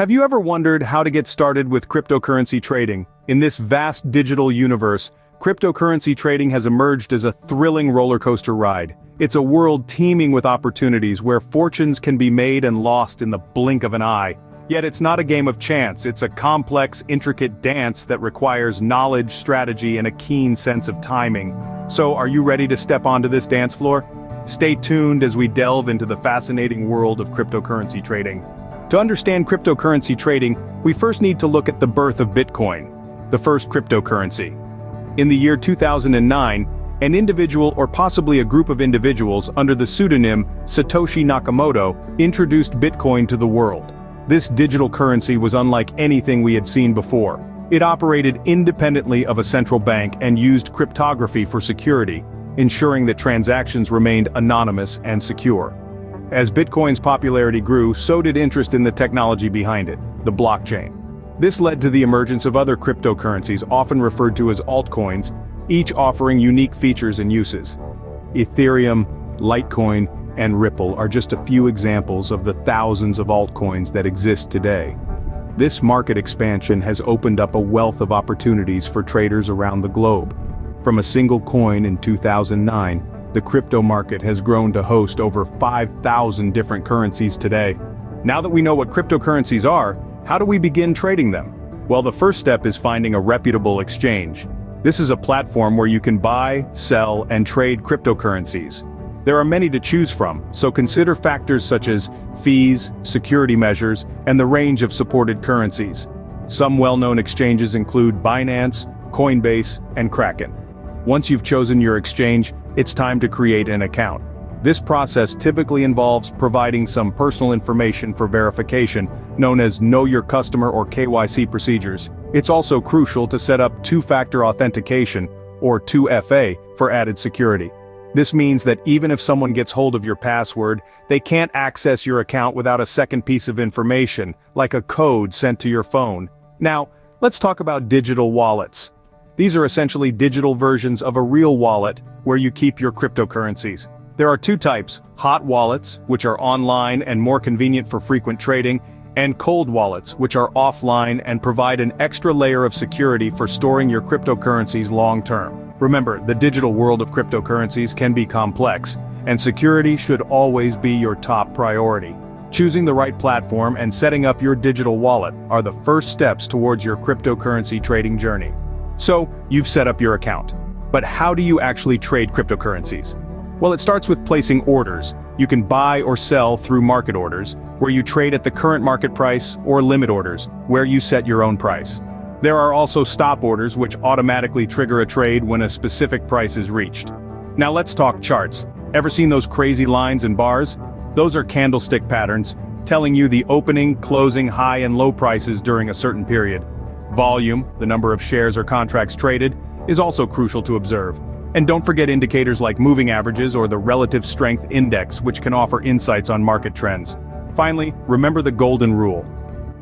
Have you ever wondered how to get started with cryptocurrency trading? In this vast digital universe, cryptocurrency trading has emerged as a thrilling roller coaster ride. It's a world teeming with opportunities where fortunes can be made and lost in the blink of an eye. Yet it's not a game of chance, it's a complex, intricate dance that requires knowledge, strategy, and a keen sense of timing. So, are you ready to step onto this dance floor? Stay tuned as we delve into the fascinating world of cryptocurrency trading. To understand cryptocurrency trading, we first need to look at the birth of Bitcoin, the first cryptocurrency. In the year 2009, an individual or possibly a group of individuals under the pseudonym Satoshi Nakamoto introduced Bitcoin to the world. This digital currency was unlike anything we had seen before. It operated independently of a central bank and used cryptography for security, ensuring that transactions remained anonymous and secure. As Bitcoin's popularity grew, so did interest in the technology behind it, the blockchain. This led to the emergence of other cryptocurrencies, often referred to as altcoins, each offering unique features and uses. Ethereum, Litecoin, and Ripple are just a few examples of the thousands of altcoins that exist today. This market expansion has opened up a wealth of opportunities for traders around the globe. From a single coin in 2009, the crypto market has grown to host over 5,000 different currencies today. Now that we know what cryptocurrencies are, how do we begin trading them? Well, the first step is finding a reputable exchange. This is a platform where you can buy, sell, and trade cryptocurrencies. There are many to choose from, so consider factors such as fees, security measures, and the range of supported currencies. Some well-known exchanges include Binance, Coinbase, and Kraken. Once you've chosen your exchange, it's time to create an account. This process typically involves providing some personal information for verification, known as Know Your Customer or KYC procedures. It's also crucial to set up two-factor authentication, or 2FA, for added security. This means that even if someone gets hold of your password, they can't access your account without a second piece of information, like a code sent to your phone. Now, let's talk about digital wallets. These are essentially digital versions of a real wallet where you keep your cryptocurrencies. There are two types: hot wallets, which are online and more convenient for frequent trading, and cold wallets, which are offline and provide an extra layer of security for storing your cryptocurrencies long-term. Remember, the digital world of cryptocurrencies can be complex, and security should always be your top priority. Choosing the right platform and setting up your digital wallet are the first steps towards your cryptocurrency trading journey. So, you've set up your account. But how do you actually trade cryptocurrencies? Well, it starts with placing orders. You can buy or sell through market orders, where you trade at the current market price, or limit orders, where you set your own price. There are also stop orders, which automatically trigger a trade when a specific price is reached. Now let's talk charts. Ever seen those crazy lines and bars? Those are candlestick patterns, telling you the opening, closing, high and low prices during a certain period. Volume, the number of shares or contracts traded, is also crucial to observe. And don't forget indicators like moving averages or the relative strength index, which can offer insights on market trends. Finally, remember the golden rule.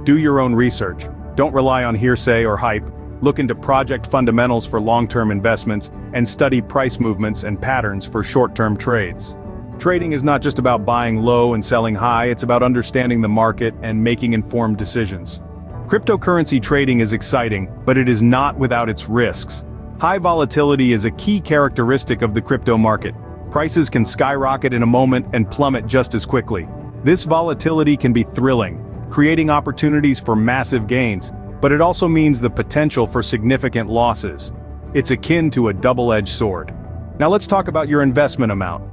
Do your own research. Don't rely on hearsay or hype. Look into project fundamentals for long-term investments, and study price movements and patterns for short-term trades. Trading is not just about buying low and selling high, it's about understanding the market and making informed decisions. Cryptocurrency trading is exciting, but it is not without its risks. High volatility is a key characteristic of the crypto market. Prices can skyrocket in a moment and plummet just as quickly. This volatility can be thrilling, creating opportunities for massive gains, but it also means the potential for significant losses. It's akin to a double-edged sword. Now let's talk about your investment amount.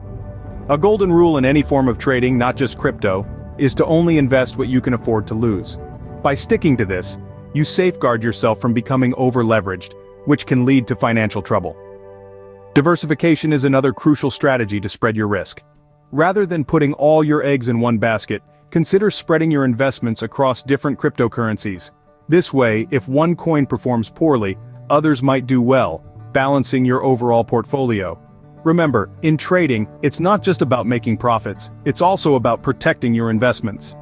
A golden rule in any form of trading, not just crypto, is to only invest what you can afford to lose. By sticking to this, you safeguard yourself from becoming over-leveraged, which can lead to financial trouble. Diversification is another crucial strategy to spread your risk. Rather than putting all your eggs in one basket, consider spreading your investments across different cryptocurrencies. This way, if one coin performs poorly, others might do well, balancing your overall portfolio. Remember, in trading, it's not just about making profits, it's also about protecting your investments.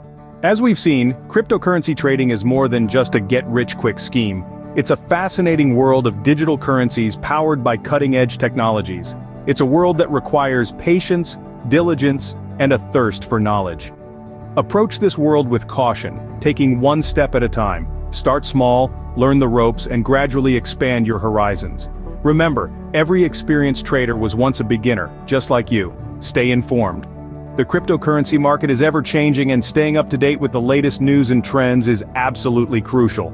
As we've seen, cryptocurrency trading is more than just a get-rich-quick scheme. It's a fascinating world of digital currencies powered by cutting-edge technologies. It's a world that requires patience, diligence, and a thirst for knowledge. Approach this world with caution, taking one step at a time. Start small, learn the ropes, and gradually expand your horizons. Remember, every experienced trader was once a beginner, just like you. Stay informed. The cryptocurrency market is ever-changing, and staying up to date with the latest news and trends is absolutely crucial.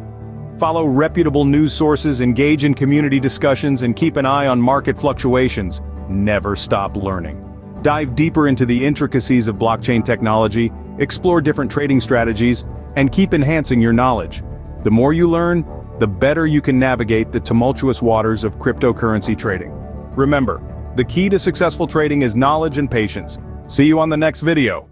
Follow reputable news sources, engage in community discussions, and keep an eye on market fluctuations. Never stop learning. Dive deeper into the intricacies of blockchain technology, explore different trading strategies, and keep enhancing your knowledge. The more you learn, the better you can navigate the tumultuous waters of cryptocurrency trading. Remember, the key to successful trading is knowledge and patience. See you on the next video.